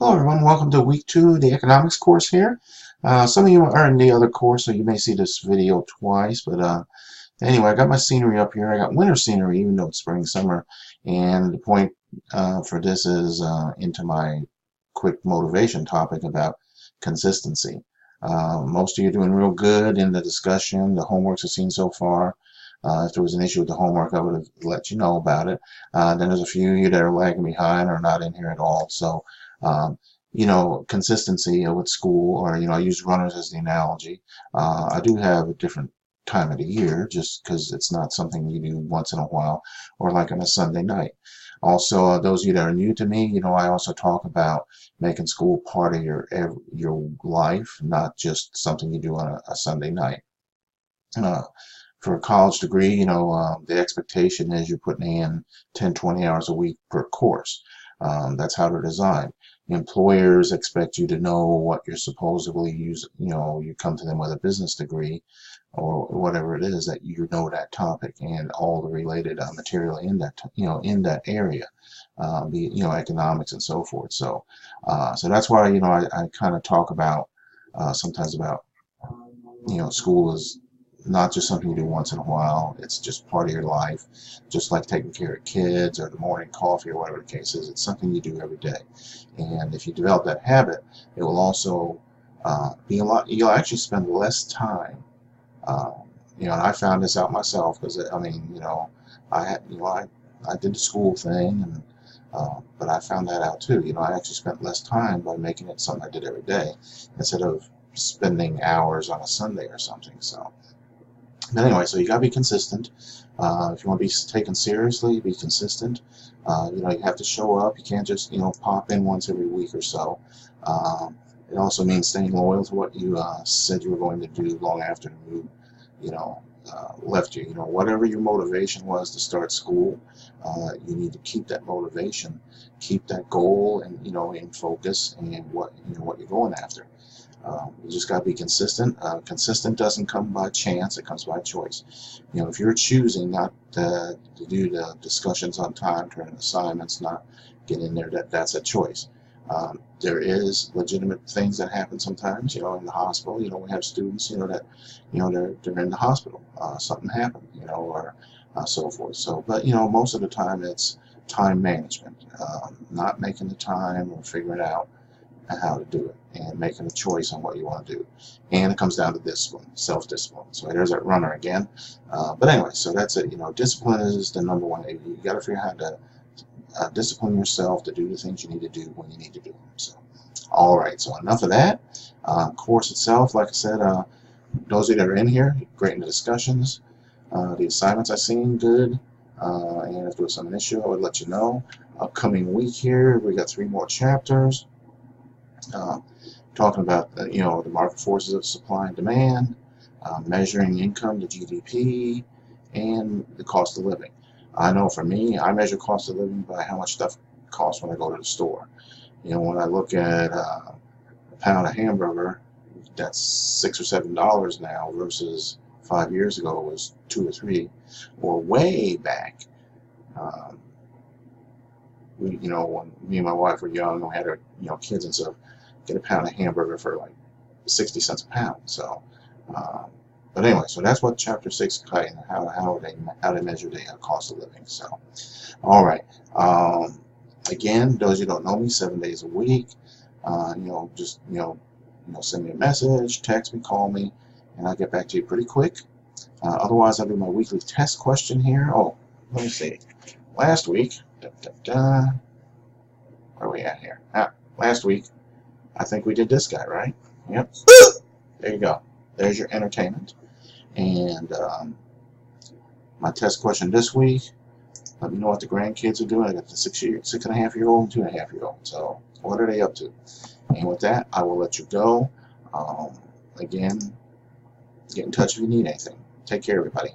Hello everyone, welcome to week 2 of the economics course here. Some of you are in the other course, so you may see this video twice, but anyway, I got my scenery up here. I got winter scenery, even though it's spring, summer, and the point for this is into my quick motivation topic about consistency. Most of you are doing real good in the discussion, the homeworks I've seen so far. If there was an issue with the homework, I would have let you know about it. Then there's a few of you that are lagging behind or not in here at all. So, consistency with school, or, I use runners as the analogy. I do have a different time of the year just because it's not something you do once in a while or like on a Sunday night. Also, those of you that are new to me, I also talk about making school part of your life, not just something you do on a Sunday night. For a college degree, the expectation is you're putting in 10, 20 hours a week per course. That's how they're designed. Employers expect you to know what you're supposedly using. You come to them with a business degree or whatever it is, that you know that topic and all the related material in that, in that area, be economics and so forth. So that's why, I kind of talk about sometimes about, school is not just something you do once in a while. It's just part of your life, just like taking care of kids or the morning coffee or whatever the case is. It's something you do every day. And if you develop that habit, it will also be a lot, you'll actually spend less time. Uh, and I found this out myself because, I had, I did the school thing, and but I found that out too. I actually spent less time by making it something I did every day instead of spending hours on a Sunday or something. So. But anyway, so you gotta be consistent. If you want to be taken seriously, be consistent. You have to show up. You can't just, pop in once every week or so. It also means staying loyal to what you said you were going to do long after you, left you. Whatever your motivation was to start school, you need to keep that motivation, keep that goal, and in focus, and what you're going after. You just got to be consistent. Consistent doesn't come by chance, it comes by choice. If you're choosing not to do the discussions on time, turn in assignments, not get in there, that's a choice. There is legitimate things that happen sometimes, in the hospital. We have students, that, they're in the hospital. Something happened, or so forth. So, but, most of the time it's time management, not making the time or figuring out how to do it and making a choice on what you want to do. And it comes down to discipline, self-discipline. So there's that runner again. But anyway, so that's it. Discipline is the number one. You got to figure out how to discipline yourself to do the things you need to do when you need to do them. So, all right. So enough of that. Course itself, like I said, those of you that are in here, great in the discussions. The assignments I've seen, good. And if there was some issue, I would let you know. Upcoming week here, we got 3 more chapters. Talking about the market forces of supply and demand, measuring income to GDP, and the cost of living. I know for me, I measure cost of living by how much stuff costs when I go to the store. When I look at a pound of hamburger, that's $6 or $7 now versus 5 years ago it was 2 or 3, or way back. When me and my wife were young, we had our kids and stuff. Get a pound of hamburger for like 60 cents a pound. So, but anyway, so that's what Chapter 6 is cutting. How they measure the cost of living. So, all right. Again, those of you who don't know me, 7 days a week. Just send me a message, text me, call me, and I'll get back to you pretty quick. Otherwise, I'll do my weekly test question here. Oh, let me see. Last week, where are we at here? Last week, I think we did this guy, right? Yep. There you go. There's your entertainment. And my test question this week, let me know what the grandkids are doing. I got the 6.5-year-old and 2.5-year-old. So what are they up to? And with that, I will let you go. Again, get in touch if you need anything. Take care, everybody.